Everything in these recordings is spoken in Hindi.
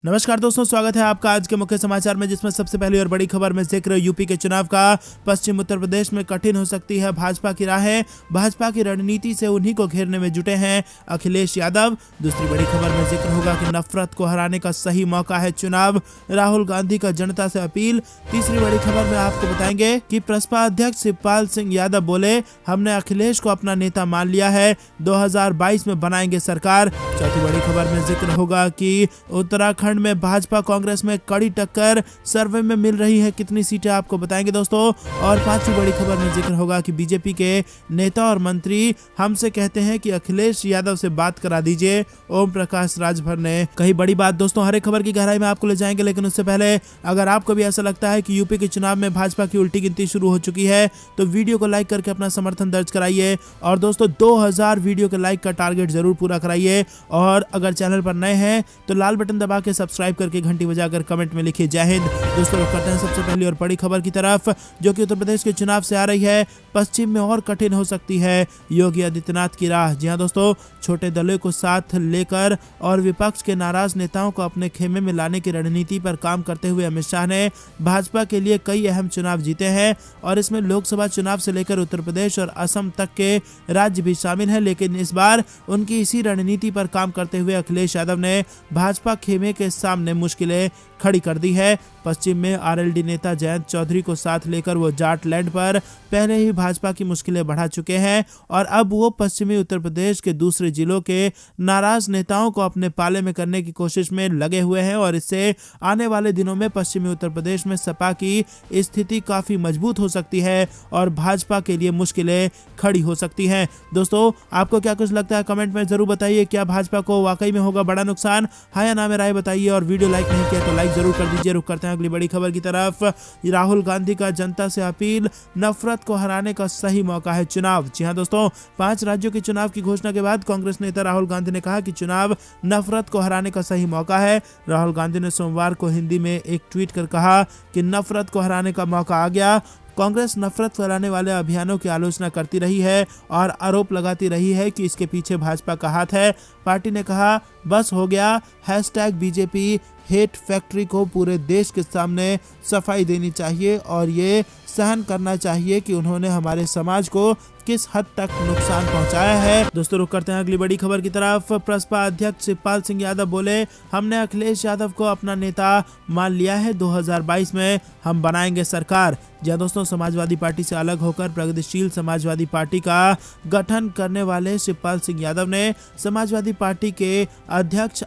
नमस्कार दोस्तों, स्वागत है आपका आज के मुख्य समाचार में, जिसमें सबसे पहली और बड़ी खबर में जिक्र यूपी के चुनाव का। पश्चिम उत्तर प्रदेश में कठिन हो सकती है भाजपा की राहें। भाजपा की रणनीति से उन्हीं को घेरने में जुटे हैं अखिलेश यादव। दूसरी बड़ी खबर में जिक्र होगा कि नफरत को हराने का सही मौका है चुनाव, राहुल गांधी का जनता से अपील। तीसरी बड़ी खबर में आपको बताएंगे कि प्रसपा अध्यक्ष शिवपाल सिंह यादव बोले, हमने अखिलेश को अपना नेता मान लिया है, 2022 में बनाएंगे सरकार। चौथी बड़ी खबर में जिक्र होगा कि उत्तराखंड में भाजपा कांग्रेस में कड़ी टक्कर, सर्वे में मिल रही है कितनी सीटें आपको बताएंगे दोस्तों। और पांचवी बड़ी खबर में जिक्र होगा कि बीजेपी के नेता और मंत्री हमसे कहते हैं कि अखिलेश यादव से बात करा दीजिए, ओम प्रकाश राजभर ने कही बड़ी बात। दोस्तों, हर एक खबर की गहराई में आपको ले जाएंगे, लेकिन उससे पहले अगर आपको भी ऐसा लगता है कि यूपी के चुनाव में भाजपा की उल्टी गिनती शुरू हो चुकी है तो वीडियो को लाइक करके अपना समर्थन दर्ज कराइए। और दोस्तों, 2000 वीडियो के लाइक का टारगेट जरूर पूरा कराइए। और अगर चैनल पर नए हैं तो लाल बटन दबा के सब्सक्राइब करके घंटी बजाकर कमेंट में लिखिए जय हिंद। दोस्तों, करते हैं सबसे पहली और बड़ी खबर की तरफ, जो कि उत्तर प्रदेश के चुनाव से आ रही है। पश्चिम में और कठिन हो सकती है योगी आदित्यनाथ की राह। जी हां दोस्तों, छोटे दलों को साथ लेकर और विपक्ष के नाराज नेताओं को अपने खेमे में लाने की रणनीति पर काम करते हुए अमित शाह ने भाजपा के लिए कई अहम चुनाव जीते हैं, और इसमें लोकसभा चुनाव से लेकर उत्तर प्रदेश और असम तक के राज्य भी शामिल हैं। लेकिन इस बार उनकी इसी रणनीति पर काम करते हुए अखिलेश यादव ने भाजपा खेमे के सामने मुश्किलें खड़ी कर दी है। पश्चिम में आरएलडी नेता जयंत चौधरी को साथ लेकर वो जाटलैंड पर पहले ही भाजपा की मुश्किलें बढ़ा चुके हैं, और अब वो पश्चिमी उत्तर प्रदेश के दूसरे जिलों के नाराज नेताओं को अपने पाले में करने की कोशिश में लगे हुए हैं। और इससे आने वाले दिनों में पश्चिमी उत्तर प्रदेश में सपा की स्थिति काफी मजबूत हो सकती है और भाजपा के लिए मुश्किलें खड़ी हो सकती हैं। दोस्तों, आपको क्या कुछ लगता है कमेंट में जरूर बताइए। क्या भाजपा को वाकई में होगा बड़ा नुकसान? हाँ या ना में राय बताइए, और वीडियो लाइक नहीं किया तो लाइक जरूर कर दीजिए। रुक करते हैं अगली बड़ी खबर की तरफ। राहुल गांधी का जनता से अपील, नफरत को हराने का सही मौका है चुनाव। जी हां दोस्तों, 5 राज्यों के चुनाव की घोषणा के बाद कांग्रेस नेता राहुल गांधी ने कहा कि चुनाव नफरत को हराने का सही मौका है। राहुल गांधी ने सोमवार को हिंदी में एक ट्वीट कर कहा कि नफरत को हराने का मौका आ गया। कांग्रेस नफरत फैलाने वाले अभियानों की आलोचना करती रही है और आरोप लगाती रही है कि इसके पीछे भाजपा का हाथ है। पार्टी ने कहा, बस हो गया, #बीजेपी हेट फैक्ट्री को पूरे देश के सामने सफाई देनी चाहिए और ये सहन करना चाहिए कि उन्होंने हमारे समाज को किस हद तक नुकसान पहुंचाया है। दोस्तों, रुक करते हैं अगली बड़ी खबर की तरफ। प्रसपा अध्यक्ष शिवपाल सिंह यादव बोले, हमने अखिलेश यादव को अपना नेता मान लिया है, 2022 में हम बनाएंगे सरकार। जी दोस्तों, समाजवादी पार्टी से अलग होकर प्रगतिशील समाजवादी पार्टी का गठन करने वाले शिवपाल सिंह यादव ने समाजवादी पार्टी के अध्यक्ष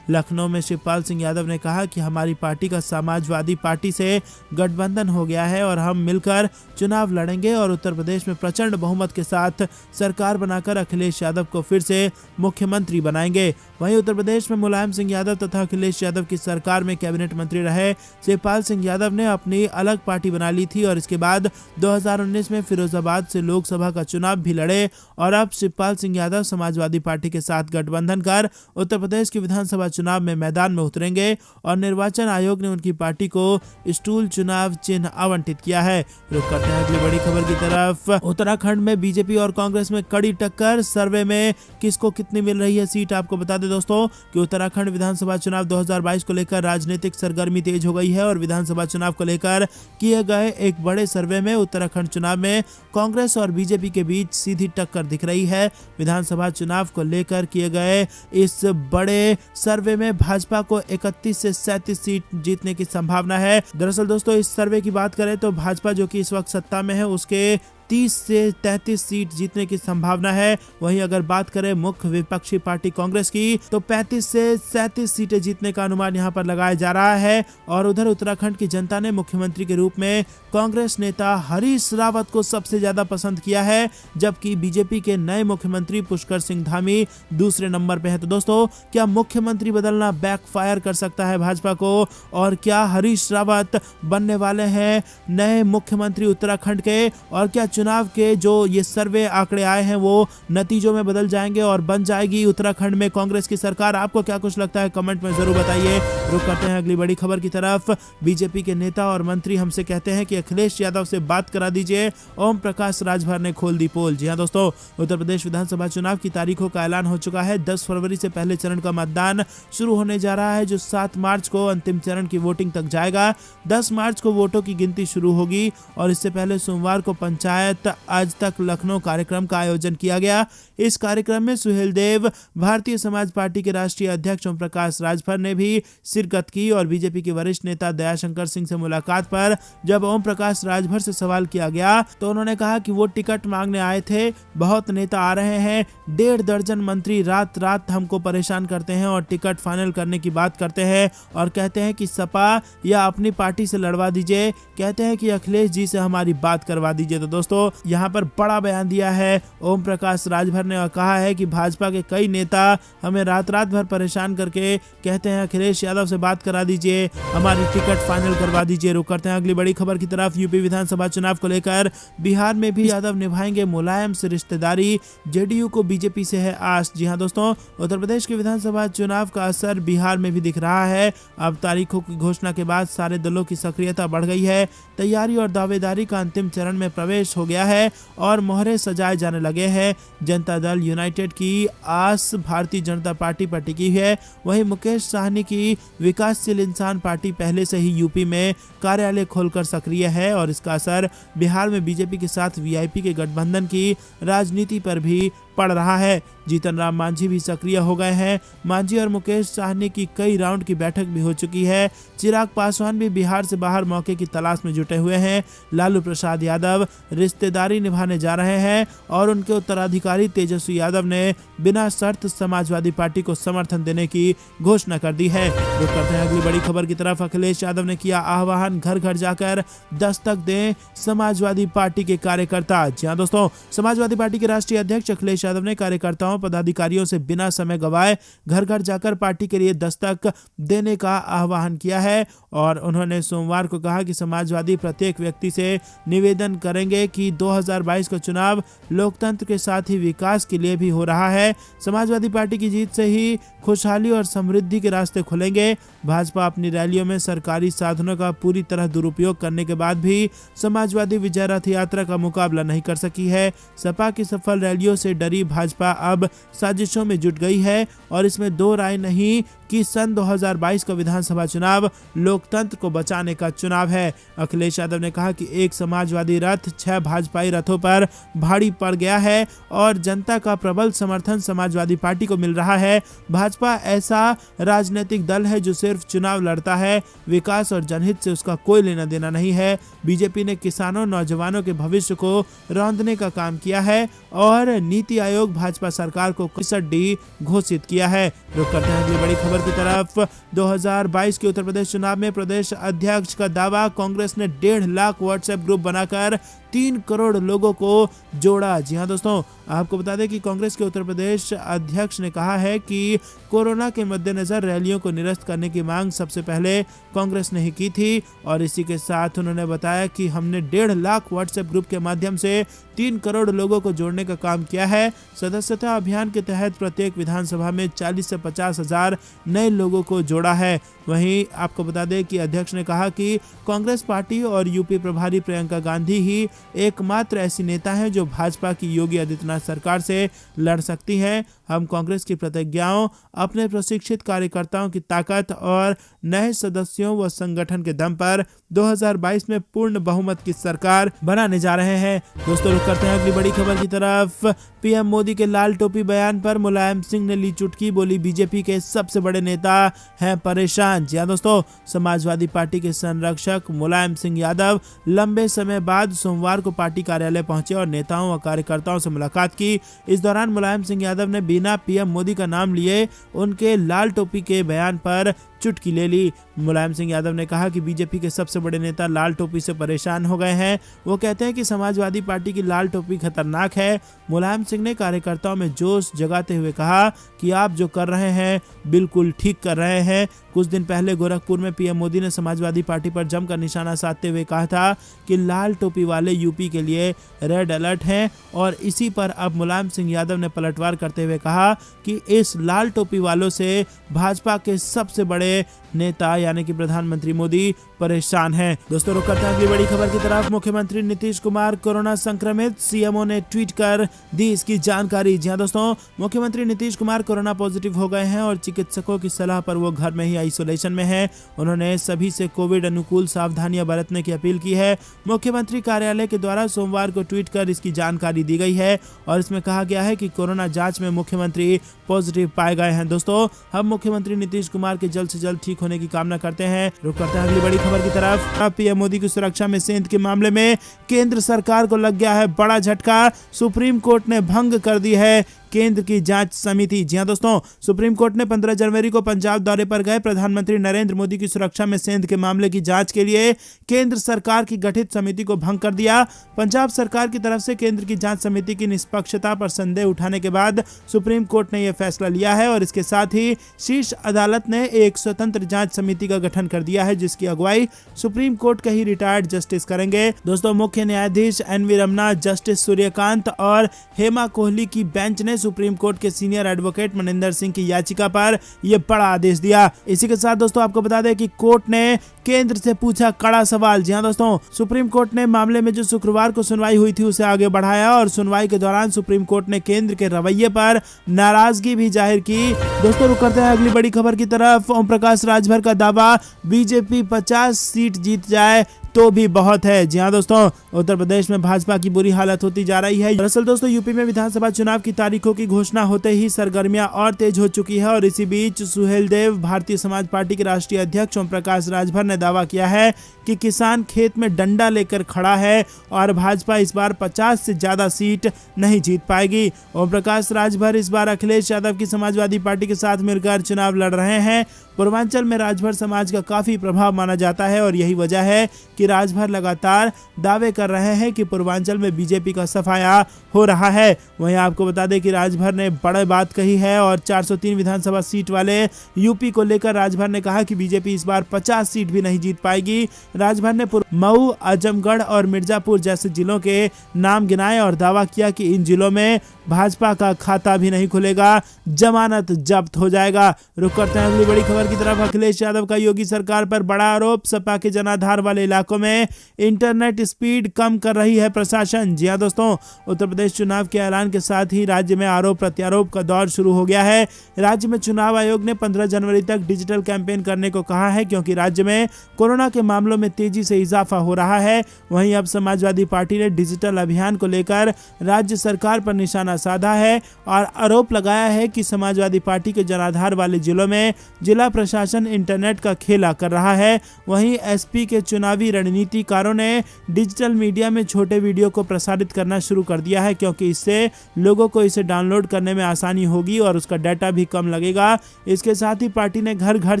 लखनऊ में शिवपाल सिंह यादव ने कहा कि हमारी पार्टी का समाजवादी पार्टी से गठबंधन हो गया है और हम मिलकर चुनाव लड़ेंगे और उत्तर प्रदेश में प्रचंड बहुमत के साथ सरकार बनाकर अखिलेश यादव को फिर से मुख्यमंत्री बनाएंगे। वहीं उत्तर प्रदेश में मुलायम सिंह यादव तथा अखिलेश यादव की सरकार में कैबिनेट मंत्री रहे शिवपाल सिंह यादव ने अपनी अलग पार्टी बना ली थी, और इसके बाद 2019 में फिरोजाबाद से लोकसभा का चुनाव भी लड़े। और अब शिवपाल सिंह यादव समाजवादी पार्टी के साथ गठबंधन कर उत्तर प्रदेश की विधानसभा चुनाव में मैदान में उतरेंगे, और निर्वाचन आयोग ने उनकी पार्टी को स्टूल चुनाव चिन्ह आवंटित किया है। रुक करते हैं अगली बड़ी खबर की तरफ। उत्तराखंड में बीजेपी और कांग्रेस में कड़ी टक्कर, सर्वे में किसको कितनी मिल रही है सीट आपको बता दें दोस्तों कि उत्तराखंड विधानसभा चुनाव 2022 को लेकर राजनीतिक सरगर्मी तेज हो गई है, और विधानसभा चुनाव को लेकर किए गए एक बड़े सर्वे में उत्तराखंड चुनाव में कांग्रेस और बीजेपी के बीच सीधी टक्कर दिख रही है। विधानसभा चुनाव को लेकर किए गए इस बड़े सर्वे में भाजपा को 31 से 37 सीट जीतने की संभावना है। दरअसल दोस्तों, इस सर्वे की बात करें तो भाजपा जो कि इस वक्त सत्ता में है उसके 30 से 33 सीट जीतने की संभावना है। वहीं अगर बात करें मुख्य विपक्षी पार्टी कांग्रेस की तो 35 से 37 सीटें जीतने का अनुमान यहां पर लगाया जा रहा है। और उधर उत्तराखंड की जनता ने मुख्यमंत्री के रूप में कांग्रेस नेता हरीश रावत को सबसे ज्यादा पसंद किया है, जबकि बीजेपी के नए मुख्यमंत्री पुष्कर सिंह धामी दूसरे नंबर पे है। तो दोस्तों, क्या मुख्यमंत्री बदलना बैकफायर कर सकता है भाजपा को, और क्या हरीश रावत बनने वाले हैं नए मुख्यमंत्री उत्तराखंड के, और क्या चुनाव के जो ये सर्वे आंकड़े आए हैं वो नतीजों में बदल जाएंगे और बन जाएगी उत्तराखंड में कांग्रेस की सरकार। आपको क्या कुछ लगता है कमेंट में जरूर बताइए। रुक करते हैं अगली बड़ी खबर की तरफ। बीजेपी के नेता और मंत्री हमसे कहते हैं कि अखिलेश यादव से बात करा दीजिए। ओम प्रकाश राजभर ने खोल दी पोल। जी हां दोस्तों, उत्तर प्रदेश विधानसभा चुनाव की तारीखों का ऐलान हो चुका है। 10 फरवरी से पहले चरण का मतदान शुरू होने जा रहा है, जो 7 मार्च को अंतिम चरण की वोटिंग तक जाएगा। 10 मार्च को वोटों की गिनती शुरू होगी और इससे पहले सोमवार को पंचायत आज तक लखनऊ कार्यक्रम का आयोजन किया गया। इस कार्यक्रम में सुहेल देव, भारतीय समाज पार्टी के राष्ट्रीय अध्यक्ष ओम प्रकाश राजभर ने भी शिरकत की और बीजेपी के वरिष्ठ नेता दयाशंकर सिंह से मुलाकात पर जब ओम प्रकाश राजभर से सवाल किया गया तो उन्होंने कहा कि वो टिकट मांगने आए थे, बहुत नेता आ रहे हैं, 1.5 दर्जन मंत्री रात रात हमको परेशान करते हैं और टिकट फाइनल करने की बात करते हैं और कहते हैं कि सपा या अपनी पार्टी से लड़वा दीजिए, कहते हैं कि अखिलेश जी से हमारी बात करवा दीजिए। तो दोस्तों यहाँ पर बड़ा बयान दिया है ओम प्रकाश राजभर ने और कहा है कि भाजपा के कई नेता हमें रात रात भर परेशान करके कहते हैं अखिलेश यादव से बात करा दीजिए, हमारी टिकट फाइनल करवा दीजिए। रुक करते हैं अगली बड़ी खबर की तरफ। यूपी विधानसभा चुनाव को लेकर बिहार में भी यादव निभाएंगे मुलायम से रिश्तेदारी, जेडीयू को बीजेपी से है आस। जी हां दोस्तों, उत्तर प्रदेश के विधानसभा चुनाव का असर बिहार में भी दिख रहा है। अब तारीखों की घोषणा के बाद सारे दलों की सक्रियता बढ़ गई है, तैयारी और दावेदारी का अंतिम चरण में प्रवेश हो गया है और मोहरे सजाए जाने लगे हैं। जनता दल यूनाइटेड की आस भारतीय जनता पार्टी पर टिकी है, वहीं मुकेश साहनी की विकासशील इंसान पार्टी पहले से ही यूपी में कार्यालय खोलकर सक्रिय है और इसका असर बिहार में बीजेपी के साथ वीआईपी के गठबंधन की राजनीति पर भी पड़ रहा है। जीतन राम मांझी भी सक्रिय हो गए हैं। मांझी और मुकेश साहनी की कई राउंड की बैठक भी हो चुकी है। चिराग पासवान भी बिहार से बाहर मौके की तलाश में जुटे हुए हैं। लालू प्रसाद यादव रिश्तेदारी निभाने जा रहे हैं और उनके उत्तराधिकारी तेजस्वी यादव ने बिना शर्त समाजवादी पार्टी को समर्थन देने की घोषणा कर दी है। रुक करते हैं अगली बड़ी खबर की तरफ। अखिलेश यादव ने किया आह्वान, घर घर जाकर दस्तक दें समाजवादी पार्टी के कार्यकर्ता। जी हां दोस्तों, समाजवादी पार्टी के राष्ट्रीय अध्यक्ष अखिलेश यादव ने कार्यकर्ताओं पदाधिकारियों से बिना समय गवाए घर घर जाकर पार्टी के लिए दस्तक देने का आह्वान किया है और उन्होंने सोमवार को कहा कि समाजवादी प्रत्येक व्यक्ति से निवेदन करेंगे कि 2022 का चुनाव लोकतंत्र के साथ ही विकास के लिए भी हो रहा है। समाजवादी पार्टी की जीत से ही खुशहाली और समृद्धि के रास्ते खुलेंगे। भाजपा अपनी रैलियों में सरकारी साधनों का पूरी तरह दुरुपयोग करने के बाद भी समाजवादी विजय रथ यात्रा का मुकाबला नहीं कर सकी है। सपा की सफल रैलियों से डरी भाजपा अब साजिशों में जुट गई है और इसमें दो राय नहीं कि सन 2022 का विधानसभा चुनाव लोकतंत्र को बचाने का चुनाव है। अखिलेश यादव ने कहा कि एक समाजवादी रथ 6 भाजपाई रथों पर भारी पड़ गया है और जनता का प्रबल समर्थन समाजवादी पार्टी को मिल रहा है। भाजपा ऐसा राजनीतिक दल है जो सिर्फ चुनाव लड़ता है, विकास और जनहित से उसका कोई लेना देना नहीं है। बीजेपी ने किसानों नौजवानों के भविष्य को रौंदने का काम किया है और नीति आयोग भाजपा सरकार को 61D घोषित किया है। रुक करते हैं अगली बड़ी खबर की तरफ। 2022 के उत्तर प्रदेश चुनाव में प्रदेश अध्यक्ष का दावा, कांग्रेस ने 1.5 लाख व्हाट्सएप ग्रुप बनाकर 3 करोड़ लोगों को जोड़ा। जी हां दोस्तों, आपको बता दें कि कांग्रेस के उत्तर प्रदेश अध्यक्ष ने कहा है कि कोरोना के मद्देनजर रैलियों को निरस्त करने की मांग सबसे पहले कांग्रेस ने ही की थी और इसी के साथ उन्होंने बताया कि हमने 1.5 लाख व्हाट्सएप ग्रुप के माध्यम से 3 करोड़ लोगों को जोड़ने का काम किया है। सदस्यता अभियान के तहत प्रत्येक विधानसभा में 40 से 50 हजार नए लोगों को जोड़ा है। वहीं आपको बता दें कि अध्यक्ष ने कहा कि कांग्रेस पार्टी और यूपी प्रभारी प्रियंका गांधी ही एकमात्र ऐसी नेता हैं जो भाजपा की योगी आदित्यनाथ सरकार से लड़ सकती हैं। हम कांग्रेस की प्रतिज्ञाओं, अपने प्रशिक्षित कार्यकर्ताओं की ताकत और नए सदस्यों व संगठन के दम पर 2022 में पूर्ण बहुमत की सरकार बनाने जा रहे हैं। दोस्तों रुक करते हैं अगली बड़ी खबर की तरफ। पीएम मोदी के लाल टोपी बयान पर मुलायम सिंह ने ली चुटकी, बोली बीजेपी के सबसे बड़े नेता हैं परेशान। जी हां दोस्तों, समाजवादी पार्टी के संरक्षक मुलायम सिंह यादव लंबे समय बाद सोमवार को पार्टी कार्यालय पहुंचे और नेताओं व कार्यकर्ताओं से मुलाकात की। इस दौरान मुलायम सिंह यादव ने बिना पीएम मोदी का नाम लिए उनके लाल टोपी के बयान पर चुटकी ले ली। मुलायम सिंह यादव ने कहा कि बीजेपी के सबसे बड़े नेता लाल टोपी से परेशान हो गए हैं। वो कहते हैं कि समाजवादी पार्टी की लाल टोपी खतरनाक है। मुलायम सिंह ने कार्यकर्ताओं में जोश जगाते हुए कहा कि आप जो कर रहे हैं बिल्कुल ठीक कर रहे हैं। कुछ दिन पहले गोरखपुर में पीएम मोदी ने समाजवादी पार्टी पर जमकर निशाना साधते हुए कहा था कि लाल टोपी वाले यूपी के लिए रेड अलर्ट हैं, और इसी पर अब मुलायम सिंह यादव ने पलटवार करते हुए कहा कि इस लाल टोपी वालों से भाजपा के सबसे बड़े नेता यानी कि प्रधानमंत्री मोदी परेशान हैं। दोस्तों रुक करते हैं अगली बड़ी खबर की तरफ। मुख्यमंत्री नीतीश कुमार कोरोना संक्रमित, सीएमओ ने ट्वीट कर दी इसकी जानकारी। जी हां दोस्तों, मुख्यमंत्री नीतीश कुमार कोरोना पॉजिटिव हो गए हैं और चिकित्सकों की सलाह पर वो घर में ही आइसोलेशन में है। उन्होंने सभी से कोविड अनुकूल सावधानियां बरतने की अपील की है। मुख्यमंत्री कार्यालय के द्वारा सोमवार को ट्वीट कर इसकी जानकारी दी गई है और इसमें कहा गया है कि कोरोना जांच में मुख्यमंत्री पॉजिटिव पाए गए हैं। दोस्तों हम मुख्यमंत्री नीतीश कुमार के जल्द से जल्द ठीक होने की कामना करते हैं। रुक करते हैं अगली बड़ी खबर की तरफ। पीएम मोदी की सुरक्षा में सेंध के मामले में केंद्र सरकार को लग गया है बड़ा झटका। सुप्रीम कोर्ट ने भंग कर दी है केंद्र की जांच समिति। जी हां दोस्तों, सुप्रीम कोर्ट ने 15 जनवरी को पंजाब दौरे पर गए प्रधानमंत्री नरेंद्र मोदी की सुरक्षा में सेंध के मामले की जांच के लिए केंद्र सरकार की गठित समिति को भंग कर दिया। पंजाब सरकार की तरफ से केंद्र की जांच समिति की निष्पक्षता पर संदेह उठाने के बाद सुप्रीम कोर्ट ने यह फैसला लिया है और इसके साथ ही शीर्ष अदालत ने एक स्वतंत्र जांच समिति का गठन कर दिया है जिसकी अगुवाई सुप्रीम कोर्ट के ही रिटायर्ड जस्टिस करेंगे। दोस्तों मुख्य न्यायाधीश एन.वी. रमन्ना, जस्टिस सूर्यकांत और हेमा कोहली की बेंच ने सुप्रीम कोर्ट के सीनियर एडवोकेट मनिंदर सिंह की याचिका पर यह बड़ा आदेश दिया। इसी के साथ दोस्तों आपको बता दें कि कोर्ट ने केंद्र से पूछा कड़ा सवाल। जी हां दोस्तों, सुप्रीम कोर्ट ने मामले में जो शुक्रवार को सुनवाई हुई थी उसे आगे बढ़ाया और सुनवाई के दौरान सुप्रीम कोर्ट ने केंद्र के रवैये पर नाराजगी भी जाहिर की। दोस्तों रुक करते हैं अगली बड़ी खबर की तरफ। ओम प्रकाश राजभर का दावा, बीजेपी 50 सीट जीत जाए तो भी बहुत है। जी हां दोस्तों, उत्तर प्रदेश में भाजपा की बुरी हालत होती जा रही है। दरअसल दोस्तों यूपी में विधानसभा चुनाव की तारीखों की घोषणा होते ही सरगर्मियां और तेज हो चुकी है और इसी बीच सुहेलदेव भारतीय समाज पार्टी के राष्ट्रीय अध्यक्ष ओम प्रकाश राजभर ने दावा किया है कि किसान खेत में डंडा लेकर खड़ा है और भाजपा इस बार 50 से ज्यादा सीट नहीं जीत पाएगी। ओम प्रकाश राजभर इस बार अखिलेश यादव की समाजवादी पार्टी के साथ मिलकर चुनाव लड़ रहे हैं। पूर्वांचल में राजभर समाज का काफी प्रभाव माना जाता है और यही वजह है कि राजभर लगातार दावे कर रहे हैं कि पूर्वांचल में बीजेपी का सफाया हो रहा है। वहीं आपको बता दें कि राजभर ने बड़ी बात कही है और 403 विधानसभा सीट वाले यूपी को लेकर राजभर ने कहा कि बीजेपी इस बार 50 सीट भी नहीं जीत पाएगी। राजभर ने मऊ, आजमगढ़ और मिर्जापुर जैसे जिलों के नाम गिनाए और दावा किया कि इन जिलों में भाजपा का खाता भी नहीं खुलेगा, जमानत जब्त हो जाएगा। रुक करते हैं अगली बड़ी खबर की तरफ। अखिलेश यादव का योगी सरकार पर बड़ा आरोप, सपा के जनाधार वाले इलाकों में इंटरनेट स्पीड कम कर रही है प्रशासन। जी हां दोस्तों, उत्तर प्रदेश चुनाव के ऐलान के साथ ही राज्य में आरोप प्रत्यारोप का दौर शुरू हो गया है। राज्य में चुनाव आयोग ने 15 जनवरी तक डिजिटल कैंपेन करने को कहा है क्योंकि राज्य में कोरोना के मामलों में तेजी से इजाफा हो रहा है। वहीं अब समाजवादी पार्टी ने डिजिटल अभियान को लेकर राज्य सरकार पर निशाना साधा है और आरोप लगाया है कि समाजवादी पार्टी के जनाधार वाले जिलों में जिला प्रशासन इंटरनेट का खेला कर रहा है। वहीं एसपी के चुनावी रणनीतिकारों ने डिजिटल मीडिया में छोटे वीडियो को प्रसारित करना शुरू कर दिया है क्योंकि इससे लोगों को इसे डाउनलोड करने में आसानी होगी और उसका डाटा भी कम लगेगा। इसके साथ ही पार्टी ने घर घर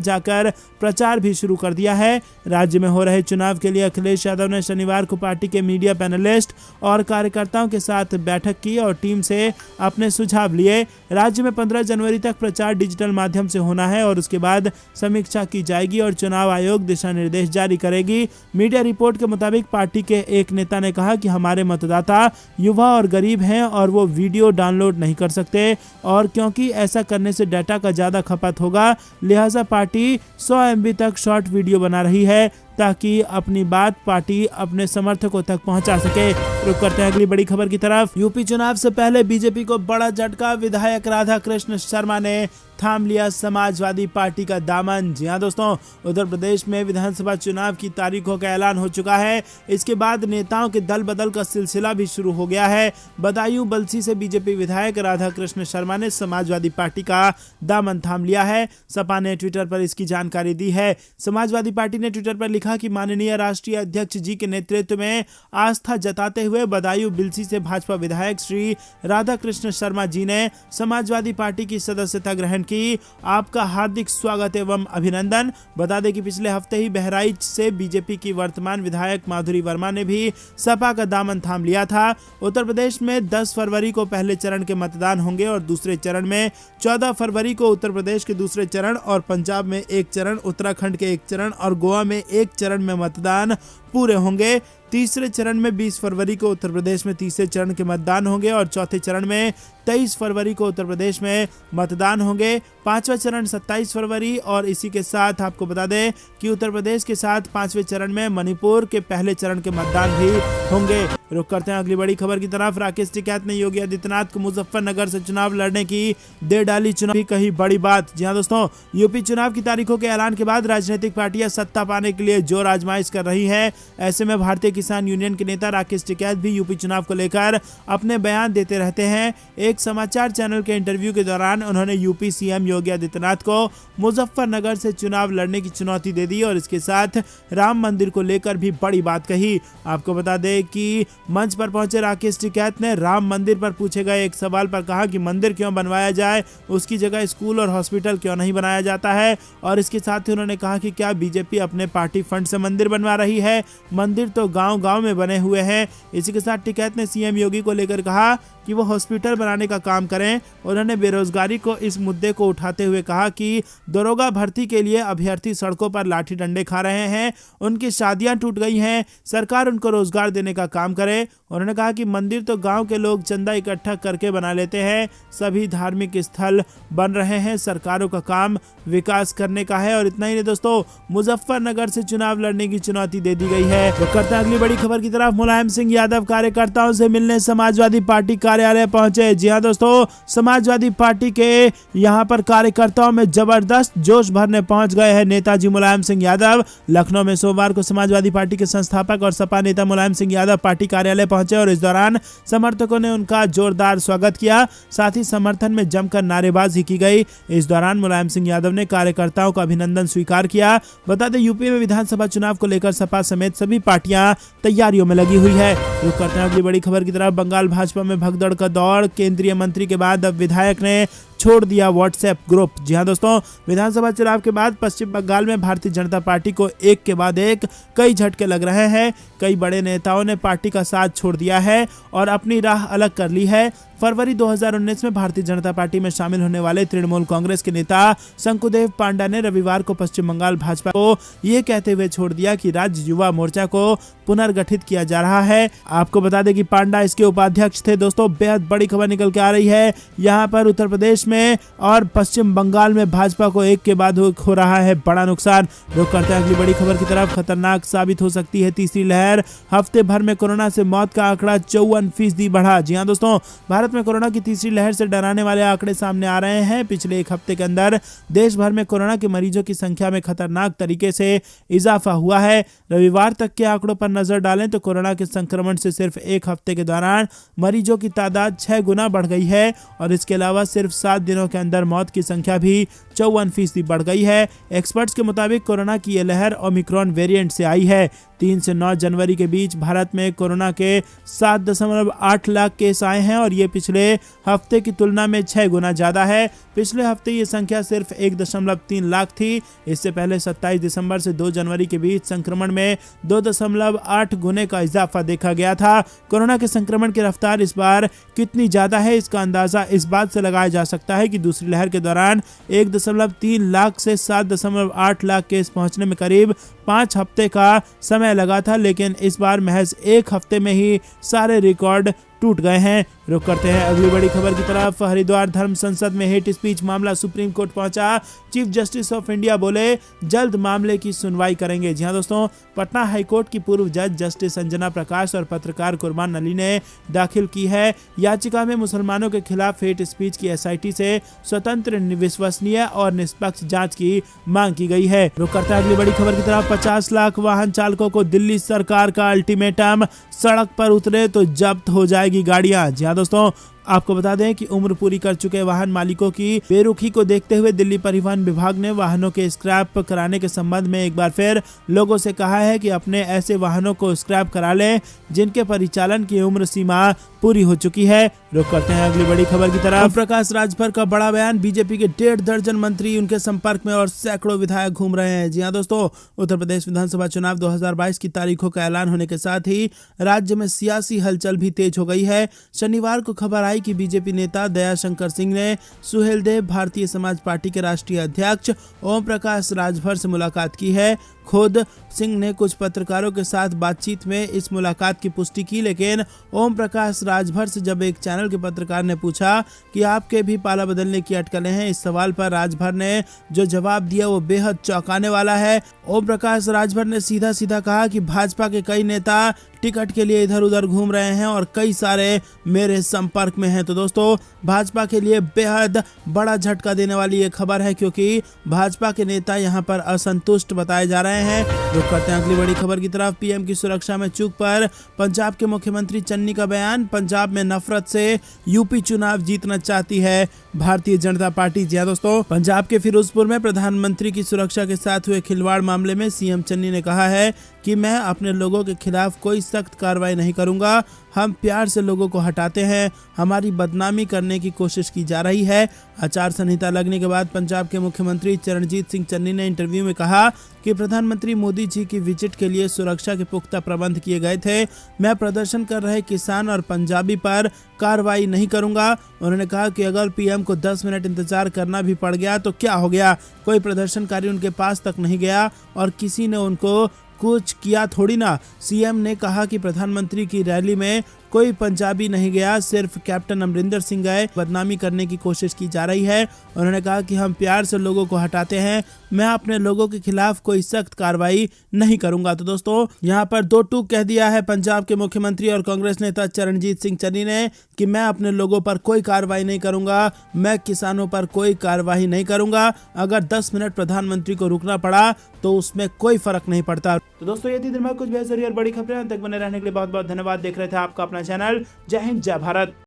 जाकर प्रचार भी शुरू कर दिया है। राज्य में हो रहे चुनाव के लिए अखिलेश यादव ने शनिवार को पार्टी के मीडिया पैनलिस्ट और कार्यकर्ताओं के साथ बैठक की और टीम से अपने सुझाव लिए। राज्य में 15 जनवरी तक प्रचार डिजिटल माध्यम से होना है और उसके बाद समीक्षा की जाएगी और चुनाव आयोग दिशा निर्देश जारी करेगी। मीडिया रिपोर्ट के मुताबिक पार्टी के एक नेता ने कहा कि हमारे मतदाता युवा और गरीब हैं और वो वीडियो डाउनलोड नहीं कर सकते और क्योंकि ऐसा करने से डाटा का ज्यादा खपत होगा, लिहाजा पार्टी 100 MB तक शॉर्ट वीडियो बना रही है ताकि अपनी बात पार्टी अपने समर्थकों तक पहुंचा सके। रुक करते हैं अगली बड़ी खबर की तरफ। यूपी चुनाव से पहले बीजेपी को बड़ा झटका, विधायक राधा कृष्ण शर्मा ने थाम लिया समाजवादी पार्टी का दामन। जी हां दोस्तों, उत्तर प्रदेश में विधानसभा चुनाव की तारीखों का ऐलान हो चुका है। इसके बाद नेताओं के दल बदल का सिलसिला भी शुरू हो गया है। बदायूं बलसी से बीजेपी विधायक राधा कृष्ण शर्मा ने समाजवादी पार्टी का दामन थाम लिया है। सपा ने ट्विटर पर इसकी जानकारी दी है। समाजवादी पार्टी ने ट्विटर पर लिखा कि माननीय राष्ट्रीय अध्यक्ष जी के नेतृत्व में आस्था जताते हुए बदायूं बिलसी से भाजपा विधायक श्री राधा कृष्ण शर्मा जी ने समाजवादी पार्टी की सदस्यता ग्रहण की आपका हार्दिक स्वागत एवं अभिनंदन। बता दें कि पिछले हफ्ते ही बहराइच से बीजेपी की वर्तमान विधायक माधुरी वर्मा ने भी सपा का दामन थाम लिया था। उत्तर प्रदेश में 10 फरवरी को पहले चरण के मतदान होंगे और दूसरे चरण में 14 फरवरी को उत्तर प्रदेश के दूसरे चरण और पंजाब में 1 चरण, उत्तराखंड के 1 चरण और गोवा में 1 चरण में मतदान पूरे होंगे। तीसरे चरण में 20 फरवरी को उत्तर प्रदेश में तीसरे चरण के मतदान होंगे और चौथे चरण में 23 फरवरी को उत्तर प्रदेश में मतदान होंगे। पांचवा चरण 27 फरवरी और इसी के साथ आपको बता दें कि उत्तर प्रदेश के साथ पांचवें चरण में मणिपुर के पहले चरण के मतदान भी होंगे। रुक करते हैं अगली बड़ी खबर की तरफ। राकेश टिकैत ने योगी आदित्यनाथ को मुजफ्फरनगर से चुनाव लड़ने की दे डाली चुनाव की कही बड़ी बात। जी हां दोस्तों, यूपी चुनाव की तारीखों के ऐलान के बाद राजनीतिक पार्टियां सत्ता पाने के लिए जोर आजमाइश कर रही है। ऐसे में भारतीय किसान यूनियन के नेता राकेश टिकैत भी यूपी चुनाव को लेकर अपने बयान देते रहते हैं। एक समाचार चैनल के इंटरव्यू के दौरान उन्होंने यूपी सीएम योगी आदित्यनाथ को मुजफ्फरनगर से चुनाव लड़ने की चुनौती दे दी और इसके साथ राम मंदिर को लेकर भी बड़ी बात कही। आपको बता दें कि मंच पर पहुंचे राकेश टिकैत ने राम मंदिर पर पूछे गए एक सवाल पर कहा कि मंदिर क्यों बनवाया जाए, उसकी जगह स्कूल और हॉस्पिटल क्यों नहीं बनाया जाता है। और इसके साथ ही उन्होंने कहा कि क्या बीजेपी अपने पार्टी फंड से मंदिर बनवा रही है, मंदिर तो गांव-गांव में बने हुए हैं। इसी के साथ टिकैत ने सीएम योगी को लेकर कहा कि वो हॉस्पिटल बनाने का काम करें। उन्होंने बेरोजगारी को इस मुद्दे को उठाते हुए कहा कि दरोगा भर्ती के लिए अभ्यर्थी सड़कों पर लाठी डंडे खा रहे हैं, उनकी शादियां टूट गई हैं, सरकार उनको रोजगार देने का काम करे। उन्होंने कहा कि मंदिर तो गांव के लोग चंदा इकट्ठा करके बना लेते हैं, सभी धार्मिक स्थल बन रहे हैं, सरकारों का काम विकास करने का है। और इतना ही नहीं दोस्तों, मुजफ्फरनगर से चुनाव लड़ने की चुनौती दे दी गई है। तो करते हैं अगली बड़ी खबर की तरफ। मुलायम सिंह यादव कार्यकर्ताओं से मिलने समाजवादी पार्टी कार्यालय पहुंचे। जी हां दोस्तों, समाजवादी पार्टी के यहां पर कार्यकर्ताओं में जबरदस्त जोश भरने पहुंच गए हैं नेताजी मुलायम सिंह यादव। लखनऊ में सोमवार को समाजवादी पार्टी के संस्थापक और सपा नेता मुलायम सिंह यादव पार्टी कार्यालय पहुंचे और इस दौरान समर्थकों ने उनका जोरदार स्वागत किया, साथ ही समर्थन में जमकर नारेबाजी की गई। इस दौरान मुलायम सिंह यादव ने कार्यकर्ताओं का अभिनंदन स्वीकार किया। बता दें, यूपी में विधानसभा चुनाव को लेकर सपा समेत सभी पार्टियां तैयारियों में लगी हुई है। रुक करते हैं अगली बड़ी खबर की तरफ। बंगाल भाजपा में भगदड़ का दौर, केंद्रीय मंत्री के बाद अब विधायक ने छोड़ दिया व्हाट्सएप ग्रुप। जी हां दोस्तों, विधानसभा चुनाव के बाद पश्चिम बंगाल में भारतीय जनता पार्टी को एक के बाद एक कई झटके लग रहे हैं। कई बड़े नेताओं ने पार्टी का साथ छोड़ दिया है और अपनी राह अलग कर ली है। फरवरी 2019 में भारतीय जनता पार्टी में शामिल होने वाले तृणमूल कांग्रेस के नेता शंकुदेव पांडा ने रविवार को पश्चिम बंगाल भाजपा को ये कहते हुए छोड़ दिया कि राज्य युवा मोर्चा को पुनर्गठित किया जा रहा है। आपको बता दें कि पांडा इसके उपाध्यक्ष थे। दोस्तों, बेहद बड़ी खबर निकल के आ रही है। यहाँ पर उत्तर प्रदेश में और पश्चिम बंगाल में भाजपा को एक के बाद हो रहा है बड़ा नुकसान। रुक करते हैं अगली बड़ी खबर की तरफ। खतरनाक साबित हो सकती है तीसरी लहर, हफ्ते भर में कोरोना से मौत का आंकड़ा 54% बढ़ा। जी हाँ दोस्तों, भारत में कोरोना की तीसरी लहर से डराने वाले आंकड़े सामने आ रहे हैं। पिछले एक हफ्ते के अंदर देश भर में कोरोना के मरीजों की संख्या में खतरनाक तरीके से इजाफा हुआ है। रविवार तक के आंकड़ों पर नजर डालें तो कोरोना के संक्रमण से सिर्फ एक हफ्ते के दौरान मरीजों की तादाद 6 गुना बढ़ गई है और इसके अलावा सिर्फ 7 दिनों के अंदर मौत की संख्या भी 54% बढ़ गई है। एक्सपर्ट्स के मुताबिक कोरोना की यह लहर ओमिक्रॉन वेरिएंट से आई है। 3 से 9 जनवरी के बीच भारत में कोरोना के 7.8 लाख केस आए हैं और ये पिछले हफ्ते की तुलना में 6 गुना ज्यादा है। पिछले हफ्ते ये संख्या सिर्फ 1.3 लाख थी। इससे पहले 27 दिसंबर से 2 जनवरी के बीच संक्रमण में 2.8 गुने का इजाफा देखा गया था। कोरोना के संक्रमण की रफ्तार इस बार कितनी ज्यादा है, इसका अंदाजा इस बात से लगाया जा सकता है कि दूसरी लहर के दौरान 1.3 लाख से 7.8 लाख केस पहुंचने में करीब 5 हफ्ते का समय लगा था, लेकिन इस बार महज 1 हफ्ते में ही सारे रिकॉर्ड टूट गए हैं। रुक करते हैं अगली बड़ी खबर की तरफ। हरिद्वार धर्म संसद में हेट स्पीच मामला सुप्रीम कोर्ट पहुंचा। चीफ जस्टिस ऑफ इंडिया बोले जल्द मामले की सुनवाई करेंगे। जी हां दोस्तों, पटना हाईकोर्ट की पूर्व जज जस्टिस अंजना प्रकाश और पत्रकार कुर्बान अली ने दाखिल की है याचिका में मुसलमानों के खिलाफ हेट स्पीच की एसआईटी से स्वतंत्र, विश्वसनीय और निष्पक्ष जांच की मांग की गई है। रुक करते हैं अगली बड़ी खबर की तरफ। 50 लाख वाहन चालकों को दिल्ली सरकार का अल्टीमेटम, सड़क पर उतरे तो जब्त हो जाएगी गाड़ियां। जी हां दोस्तों, आपको बता दें कि उम्र पूरी कर चुके वाहन मालिकों की बेरुखी को देखते हुए दिल्ली परिवहन विभाग ने वाहनों के स्क्रैप कराने के संबंध में एक बार फिर लोगों से कहा है कि अपने ऐसे वाहनों को स्क्रैप करा लें जिनके परिचालन की उम्र सीमा पूरी हो चुकी है। रुक करते हैं अगली बड़ी खबर की तरफ। प्रकाश राजभर का बड़ा बयान, बीजेपी के 1.5 दर्जन मंत्री उनके संपर्क में और सैकड़ों विधायक घूम रहे हैं। जी हां दोस्तों, उत्तर प्रदेश विधानसभा चुनाव 2022 की तारीखों का ऐलान होने के साथ ही राज्य में सियासी हलचल भी तेज हो गई है। शनिवार को खबर आई कि बीजेपी नेता दयाशंकर सिंह ने सुहेलदेव भारतीय समाज पार्टी के राष्ट्रीय अध्यक्ष ओम प्रकाश राजभर से मुलाकात की है। खुद सिंह ने कुछ पत्रकारों के साथ बातचीत में इस मुलाकात की पुष्टि की, लेकिन ओम प्रकाश राजभर से जब एक चैनल के पत्रकार ने पूछा कि आपके भी पाला बदलने की अटकलें हैं, इस सवाल पर राजभर ने जो जवाब दिया वो बेहद चौंकाने वाला है। ओम प्रकाश राजभर ने सीधा सीधा कहा कि भाजपा के कई नेता टिकट के लिए इधर उधर घूम रहे हैं और कई सारे मेरे संपर्क में हैं। तो दोस्तों, भाजपा के लिए बेहद बड़ा झटका देने वाली ये खबर है, क्योंकि भाजपा के नेता यहां पर असंतुष्ट बताए जा रहे हैं। रुक करते हैं अगली बड़ी खबर की तरफ। पीएम की सुरक्षा में चूक पर पंजाब के मुख्यमंत्री चन्नी का बयान, पंजाब में नफरत से यूपी चुनाव जीतना चाहती है भारतीय जनता पार्टी। जी हां दोस्तों, पंजाब के फिरोजपुर में प्रधानमंत्री की सुरक्षा के साथ हुए खिलवाड़ मामले में सीएम चन्नी ने कहा है कि मैं अपने लोगों के खिलाफ कोई सख्त कार्रवाई नहीं करूंगा। हम प्यार से लोगों को हटाते हैं, हमारी बदनामी करने की कोशिश की जा रही है। आचार संहिता लगने के बाद पंजाब के मुख्यमंत्री चरणजीत सिंह चन्नी ने इंटरव्यू में कहा कि प्रधानमंत्री मोदी जी की विजिट के लिए सुरक्षा के पुख्ता प्रबंध किए गए थे। मैं प्रदर्शन कर रहे किसान और पंजाबी पर कार्रवाई नहीं करूंगा। उन्होंने कहा कि अगर पीएम को 10 मिनट इंतजार करना भी पड़ गया तो क्या हो गया, कोई प्रदर्शनकारी उनके पास तक नहीं गया और किसी ने उनको कुछ किया थोड़ी ना। सीएम ने कहा कि प्रधानमंत्री की रैली में कोई पंजाबी नहीं गया, सिर्फ कैप्टन अमरिंदर सिंह गए। बदनामी करने की कोशिश की जा रही है। उन्होंने कहा कि हम प्यार से लोगों को हटाते हैं, मैं अपने लोगों के खिलाफ कोई सख्त कार्रवाई नहीं करूंगा। तो दोस्तों, यहाँ पर दो टूक कह दिया है पंजाब के मुख्यमंत्री और कांग्रेस नेता चरणजीत सिंह चन्नी ने कि मैं अपने लोगों पर कोई कार्रवाई नहीं करूंगा, मैं किसानों पर कोई कार्रवाई नहीं करूंगा। अगर 10 मिनट प्रधानमंत्री को रुकना पड़ा तो उसमें कोई फर्क नहीं पड़ता। तो दोस्तों, ये थी दिन में कुछ बेहतरीन और बड़ी खबरें। तक बने रहने के लिए बहुत बहुत धन्यवाद। देख रहे थे आपका अपना चैनल। जय हिंद, जय भारत।